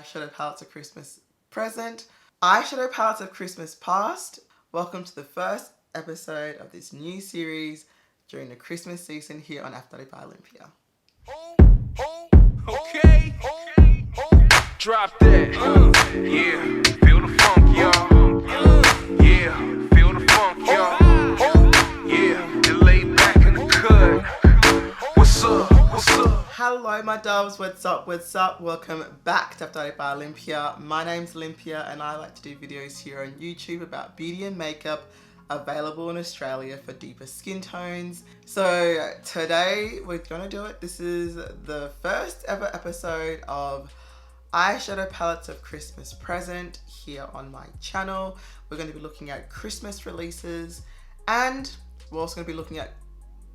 Eyeshadow palettes of Christmas present, eyeshadow palettes of Christmas past. Welcome to the first episode of this new series during the Christmas season here on Afrodite by Olympia. Okay. Drop that. Yeah, feel the funk, y'all. Yeah, feel the funk, y'all. Yeah, and lay back in the cut. What's up? What's up? Hello my doves, what's up, what's up? Welcome back to Afrodite by Olympia. My name's Olympia and I like to do videos here on YouTube about beauty and makeup available in Australia for deeper skin tones. So today we're gonna do it. This is the first ever episode of eyeshadow palettes of Christmas present here on my channel. We're going to be looking at Christmas releases and we're also going to be looking at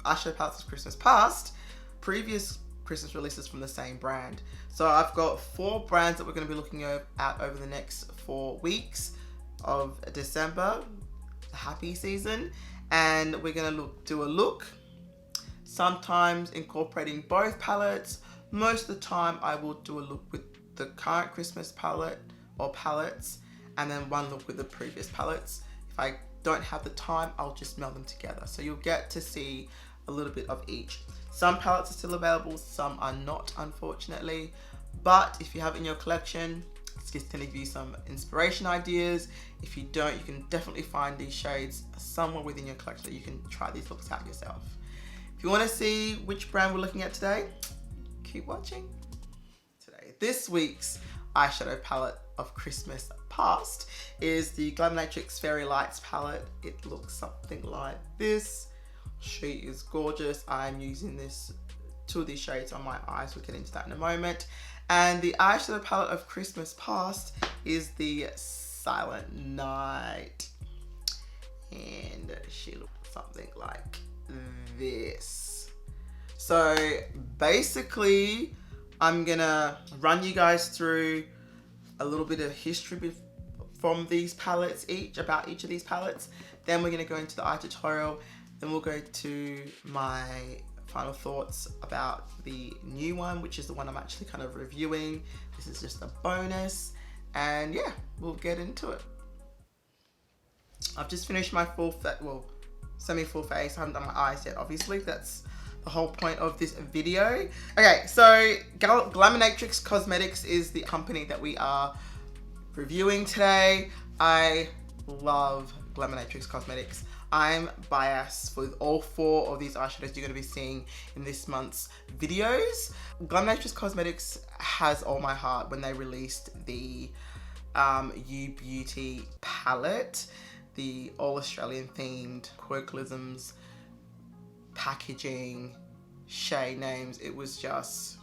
eyeshadow palettes of Christmas past, previous Christmas releases from the same brand. So I've got 4 brands that we're going to be looking at over the next 4 weeks of December, the happy season, and we're going to do a look, sometimes incorporating both palettes. Most of the time I will do a look with the current Christmas palette or palettes and then one look with the previous palettes. If I don't have the time, I'll just meld them together. So you'll get to see a little bit of each. Some palettes are still available, some are not, unfortunately. But if you have it in your collection, it's just gonna give you some inspiration ideas. If you don't, you can definitely find these shades somewhere within your collection that you can try these looks out yourself. If you wanna see which brand we're looking at today, keep watching. This week's eyeshadow palette of Christmas past is the Glaminatrix Fairy Lights palette. It looks something like this. She is gorgeous. I'm using two of these shades on my eyes. We'll get into that in a moment. And the eyeshadow palette of Christmas past is the Silent Night. And she looks something like this. So basically, I'm gonna run you guys through a little bit of history from these palettes about each of these palettes. Then we're gonna go into the eye tutorial. Then we'll go to my final thoughts about the new one, which is the one I'm actually kind of reviewing. This is just a bonus. And yeah, we'll get into it. I've just finished my semi-full face. I haven't done my eyes yet, obviously. That's the whole point of this video. Okay, so Glaminatrix Cosmetics is the company that we are reviewing today. I love Glaminatrix Cosmetics. I'm biased with all 4 of these eyeshadows you're going to be seeing in this month's videos. Glaminatrix Cosmetics has all my heart when they released the You Beauty palette, the all Australian themed quirklisms, packaging, shade names. It was just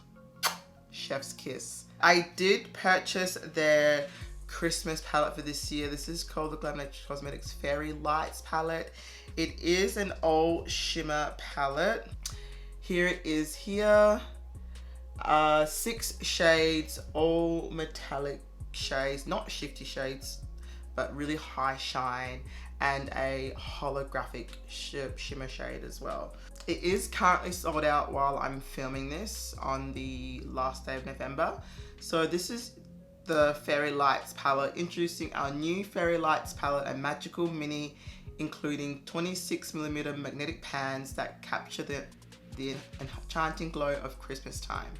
chef's kiss. I did purchase their Christmas palette for this year. This is called the Glaminatrix Cosmetics Fairy Lights palette. It is an all shimmer palette. Here it is here. 6 shades, all metallic shades, not shifty shades, but really high shine, and a holographic shimmer shade as well. It is currently sold out while I'm filming this on the last day of November. So this is the Fairy Lights palette, introducing our new Fairy Lights palette, a magical mini including 26mm magnetic pans that capture the enchanting glow of Christmas time.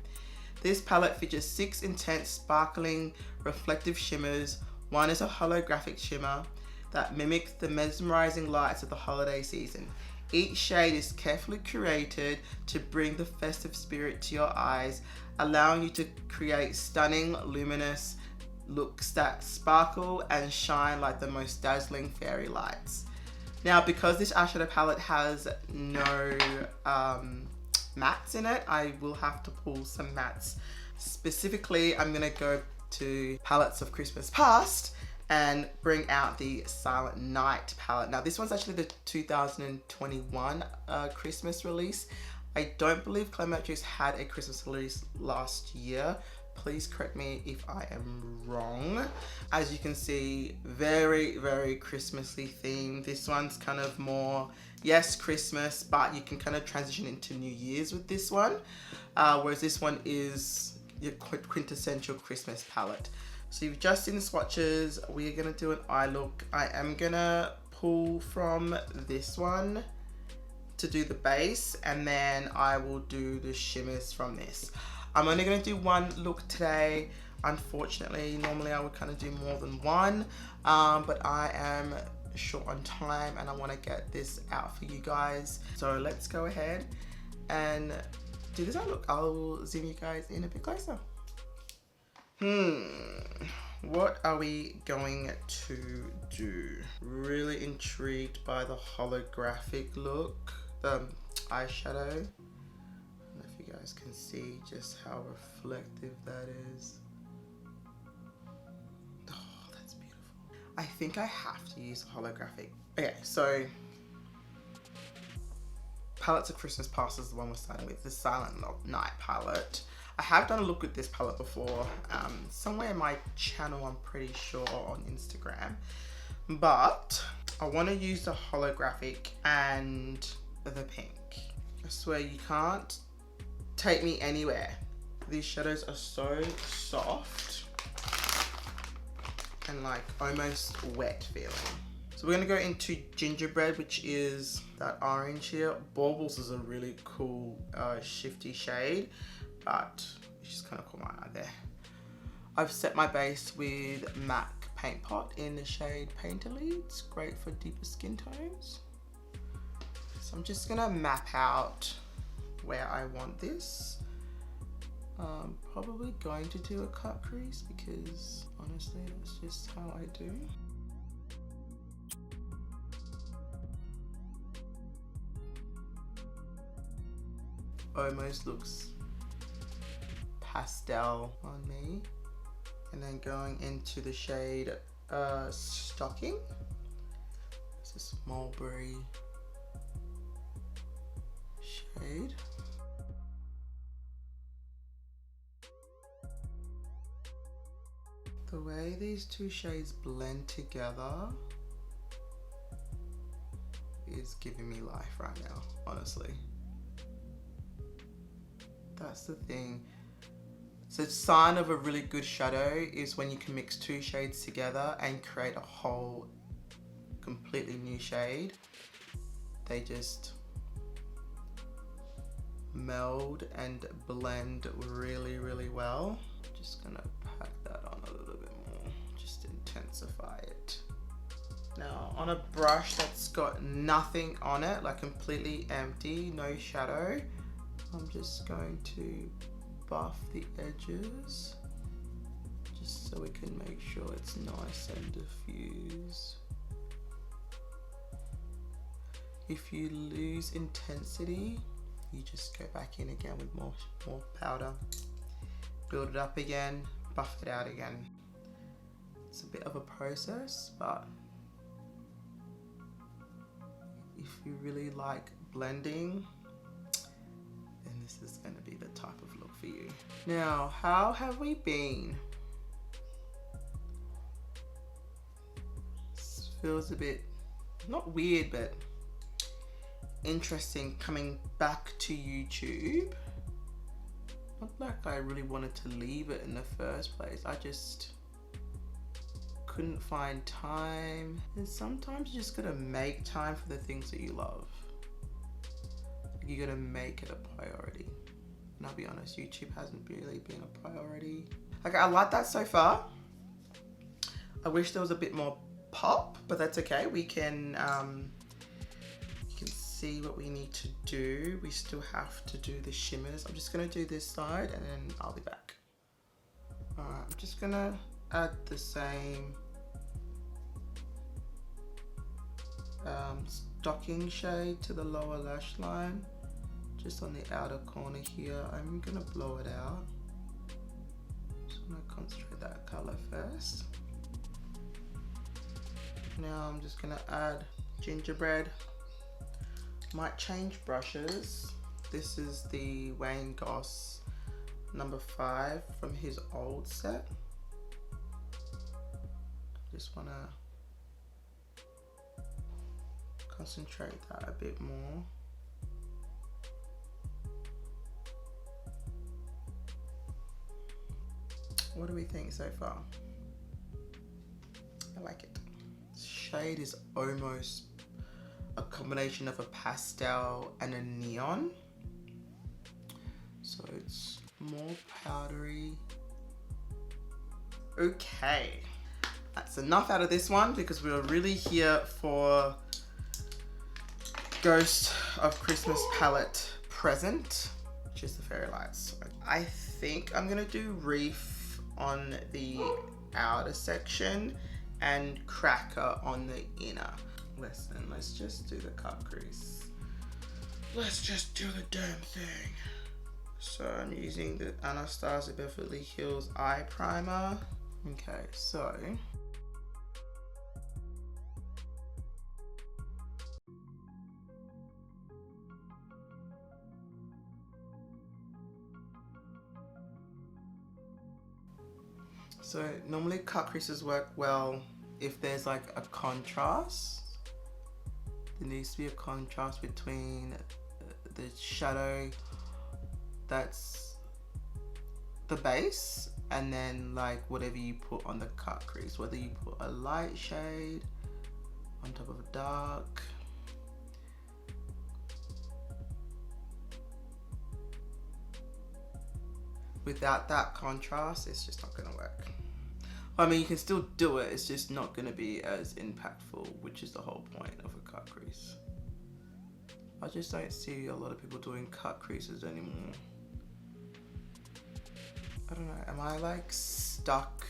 This palette features 6 intense, sparkling, reflective shimmers. One is a holographic shimmer that mimics the mesmerizing lights of the holiday season. Each shade is carefully curated to bring the festive spirit to your eyes, allowing you to create stunning, luminous looks that sparkle and shine like the most dazzling fairy lights. Now, because this eyeshadow palette has no mattes in it, I will have to pull some mattes. Specifically, I'm gonna go to palettes of Christmas past and bring out the Silent Night palette. Now this one's actually the 2021 Christmas release. I don't believe Glaminatrix had a Christmas release last year. Please correct me if I am wrong. As you can see, very, very Christmassy themed. This one's kind of more, yes, Christmas, but you can kind of transition into New Year's with this one. Whereas this one is your quintessential Christmas palette. So you've just seen the swatches. We are gonna do an eye look. I am gonna pull from this one to do the base, and then I will do the shimmers from this. I'm only gonna do one look today. Unfortunately, normally I would kind of do more than one, but I am short on time and I want to get this out for you guys. So let's go ahead and do this eye look. I'll zoom you guys in a bit closer. What are we going to do? Really intrigued by the holographic look, the eyeshadow. I don't know if you guys can see just how reflective that is. Oh, that's beautiful. I think I have to use the holographic. Okay, so Palettes of Christmas Past is the one we're starting with, the Silent Night palette. I have done a look with this palette before, somewhere in my channel, I'm pretty sure, on Instagram. But I want to use the holographic and the pink. I swear you can't take me anywhere. These shadows are so soft and like almost wet feeling. So we're gonna go into Gingerbread, which is that orange here. Baubles is a really cool shifty shade, but it's just kind of caught my eye there. I've set my base with M.A.C Paint Pot in the shade Painterly. It's great for deeper skin tones. So I'm just gonna map out where I want this. Probably going to do a cut crease because honestly that's just how I do. Almost looks pastel on me. And then going into the shade Stocking. It's this mulberry shade. The way these two shades blend together is giving me life right now, honestly. That's the thing. So the sign of a really good shadow is when you can mix two shades together and create a whole completely new shade. They just meld and blend really, really well. Just gonna pack that on a little bit more, just intensify it. Now on a brush that's got nothing on it, like completely empty, no shadow, I'm just going to buff the edges just so we can make sure it's nice and diffuse. If you lose intensity, you just go back in again with more powder, build it up again, buff it out again. It's a bit of a process, but if you really like blending, then this is going to be the type of look for you. Now, how have we been? This feels a bit, not weird, but interesting coming back to YouTube. Not like I really wanted to leave it in the first place. I just couldn't find time. And sometimes you just gotta make time for the things that you love. You gotta make it a priority. And I'll be honest, YouTube hasn't really been a priority. Okay, I like that so far. I wish there was a bit more pop, but that's okay. We can, you can see what we need to do. We still have to do the shimmers. I'm just gonna do this side and then I'll be back. Alright, I'm just gonna add the same Stocking shade to the lower lash line. Just on the outer corner here. I'm gonna blow it out. Just gonna concentrate that color first. Now I'm just gonna add Gingerbread. Might change brushes. This is the Wayne Goss number 5 from his old set. Just wanna concentrate that a bit more. What do we think so far? I like it. Shade is almost a combination of a pastel and a neon. So it's more powdery. Okay, that's enough out of this one because we were really here for Ghost of Christmas palette present, which is the Fairy Lights. I think I'm gonna do Reef on the outer section and Cracker on the inner. Listen, let's just do the cut crease. Let's just do the damn thing. So I'm using the Anastasia Beverly Hills Eye Primer. Okay, so normally cut creases work well if there's like a contrast. There needs to be a contrast between the shadow that's the base and then like whatever you put on the cut crease, whether you put a light shade on top of a dark. Without that contrast, it's just not gonna work. I mean, you can still do it, it's just not gonna be as impactful, which is the whole point of a cut crease. I just don't see a lot of people doing cut creases anymore. I don't know, am I like stuck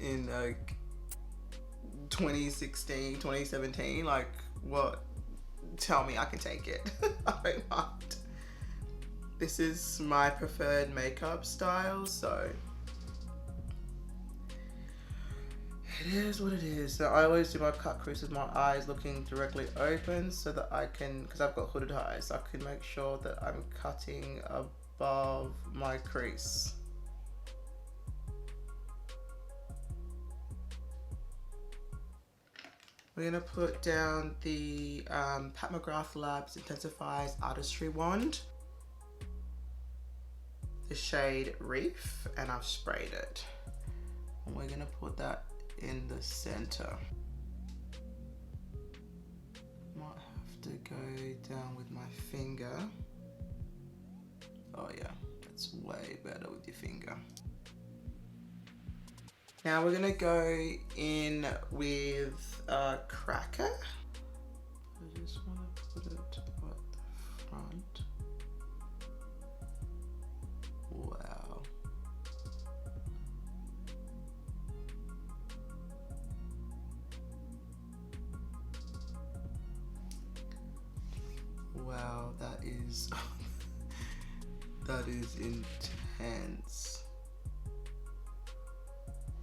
in like 2016, 2017? Like what? Tell me I can take it. I don't mind. This is my preferred makeup style, so it is what it is. So I always do my cut crease with my eyes looking directly open so that I can, because I've got hooded eyes, so I can make sure that I'm cutting above my crease. We're gonna put down the Pat McGrath Labs Intensifies Artistry Wand. The shade Reef, and I've sprayed it. And we're gonna put that in the center. Might have to go down with my finger. Oh yeah, that's way better with your finger. Now we're gonna go in with Cracker. I just wanna put it at the front. Wow. Wow, that is that is intense.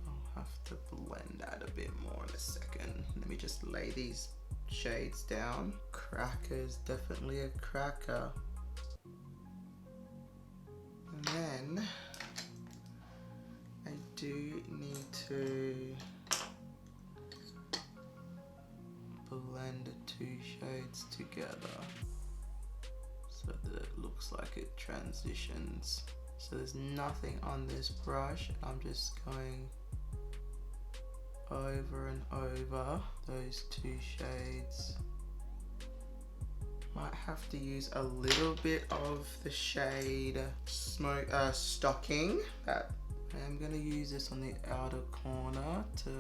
I'll have to blend that a bit more in a second. Let me just lay these shades down. Cracker's definitely a cracker. And then I do need to blend the two shades together so that it looks like it transitions. So there's nothing on this brush. I'm just going over and over those two shades. Might have to use a little bit of the shade Stocking. That I am going to use this on the outer corner to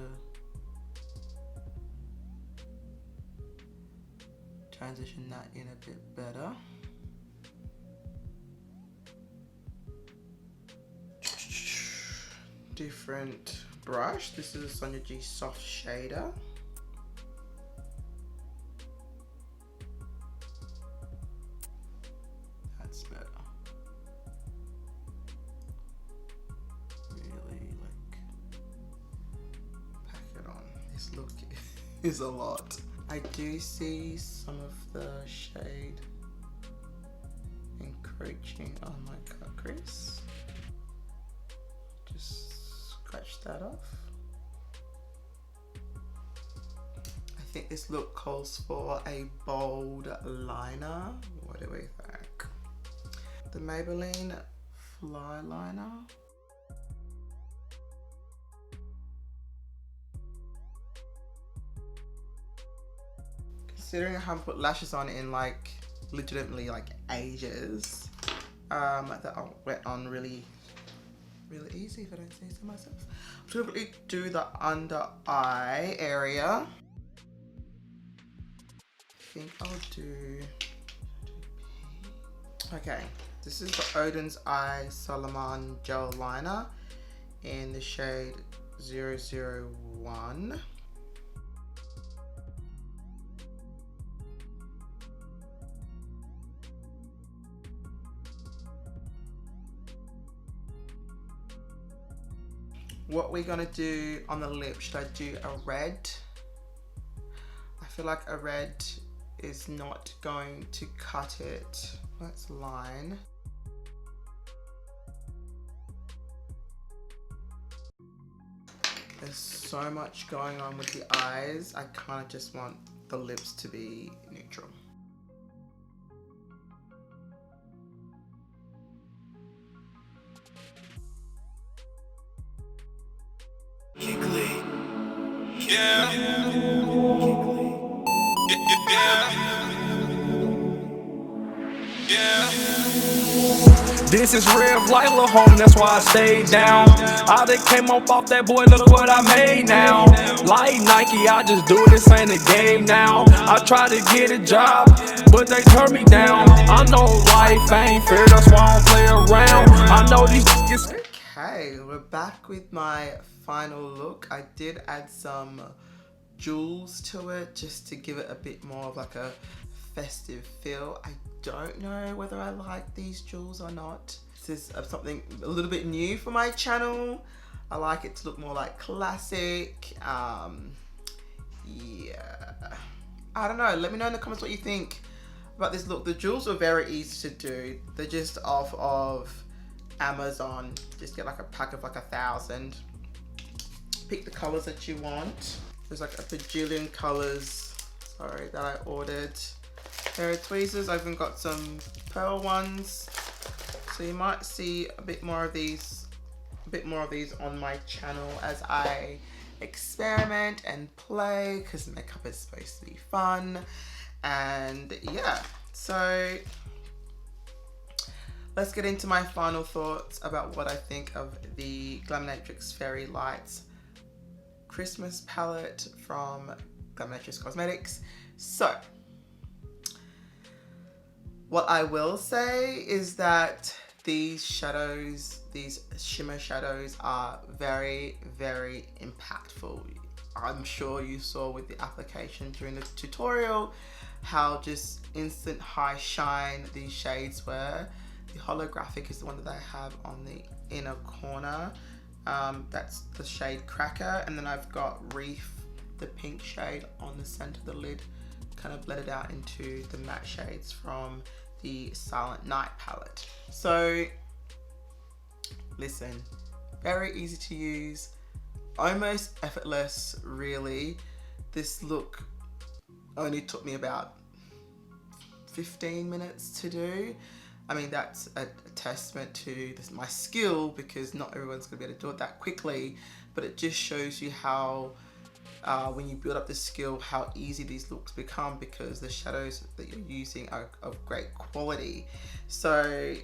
transition that in a bit better. Different brush. This is a Sonia G Soft Shader. That's better. Really like pack it on. This look is a lot. I do see some of the shade encroaching on my cut crease. Just scratch that off. I think this look calls for a bold liner. What do we think? The Maybelline fly liner. Considering I haven't put lashes on in like legitimately like ages, that went on really easy if I don't say so myself. I'm just gonna do the under eye area. I think I'll do, okay, this is the Odin's Eye Sublime Gel Liner in the shade 001. What we're gonna do on the lip, should I do a red? I feel like a red is not going to cut it. Let's line. There's so much going on with the eyes. I kind of just want the lips to be neutral. This is real life, little home, that's why I stayed down. I done came up off that boy, look what I made now. Like Nike, I just do this, ain't a game now. I try to get a job, but they turn me down. I know life ain't fair, that's why I don't play around. I know these niggas. Okay, we're back with my final look. I did add some jewels to it just to give it a bit more of like a festive feel. I don't know whether I like these jewels or not. This is something a little bit new for my channel. I like it to look more like classic. Yeah, I don't know, let me know in the comments what you think about this look. The jewels are very easy to do. They're just off of Amazon. Just get like a pack of like 1,000. Pick the colors that you want. There's like a bajillion colors, sorry, that I ordered. There are tweezers. I've even got some pearl ones, so you might see a bit more of these on my channel as I experiment and play, because makeup is supposed to be fun. And yeah, so let's get into my final thoughts about what I think of the Glaminatrix Fairy Lights Christmas palette from Glaminatrix Cosmetics. So what I will say is that these shadows, these shimmer shadows, are very impactful. I'm sure you saw with the application during the tutorial how just instant high shine these shades were. The holographic is the one that I have on the inner corner. That's the shade Cracker, and then I've got Reef, the pink shade, on the center of the lid, kind of blended out into the matte shades from the Silent Night palette. So listen, very easy to use, almost effortless really. This look only took me about 15 minutes to do. I mean, that's a testament to my skill, because not everyone's gonna be able to do it that quickly, but it just shows you how when you build up the skill, how easy these looks become, because the shadows that you're using are of great quality. So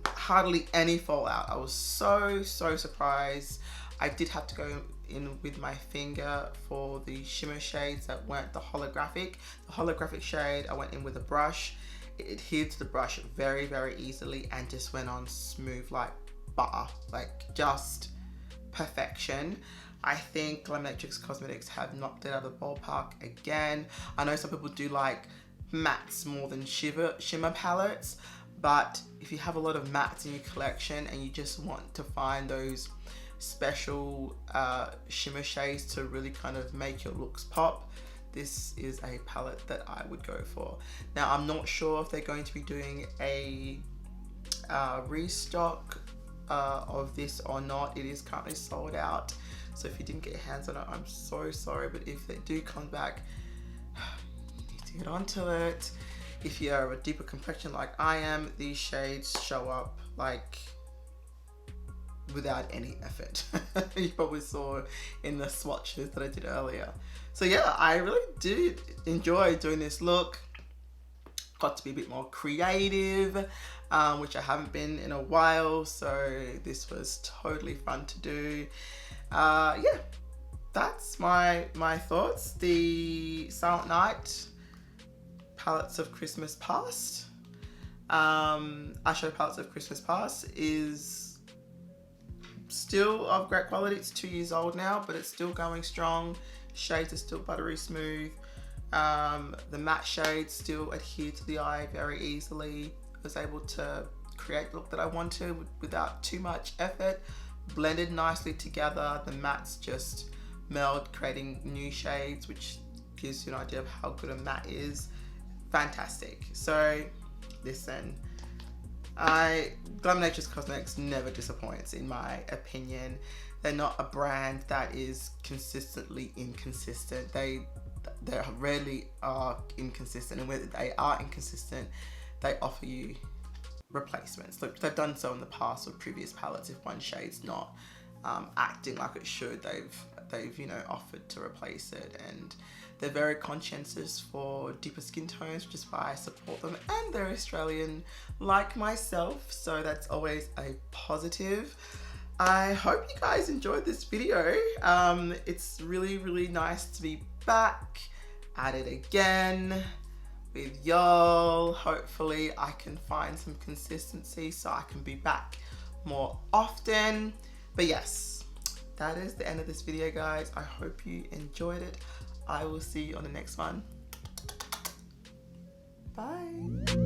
hardly any fallout. I was so surprised. I did have to go in with my finger for the shimmer shades that weren't the holographic. The holographic shade, I went in with a brush. It adhered to the brush very easily and just went on smooth like butter, like just perfection. I think Glaminatrix Cosmetics have knocked it out of the ballpark again. I know some people do like mattes more than shimmer palettes, but if you have a lot of mattes in your collection and you just want to find those special shimmer shades to really kind of make your looks pop, this is a palette that I would go for. Now, I'm not sure if they're going to be doing a restock of this or not. It is currently sold out, so if you didn't get your hands on it, I'm so sorry, but if they do come back, you need to get onto it. If you're a deeper complexion like I am, these shades show up like without any effort. You probably saw in the swatches that I did earlier. So yeah, I really do enjoy doing this look. Got to be a bit more creative, which I haven't been in a while, so this was totally fun to do. Yeah, that's my thoughts. The Silent Night palettes of Christmas Past, eyeshadow palettes of Christmas Past is still of great quality. It's 2 years old now, but it's still going strong. Shades are still buttery smooth. The matte shades still adhere to the eye very easily. I was able to create the look that I wanted without too much effort. Blended nicely together. The mattes just meld, creating new shades, which gives you an idea of how good a matte is. Fantastic. So listen, Glaminatrix Cosmetics never disappoints in my opinion. They're not a brand that is consistently inconsistent. They rarely are inconsistent, and when they are inconsistent, they offer you replacements. Look, they've done so in the past with previous palettes. If one shade's not acting like it should, they've you know, offered to replace it, and they're very conscientious for deeper skin tones, which is why I support them, and they're Australian like myself, so that's always a positive. I hope you guys enjoyed this video. It's really nice to be back at it again with y'all. Hopefully I can find some consistency so I can be back more often. But yes, that is the end of this video, guys. I hope you enjoyed it. I will see you on the next one. Bye.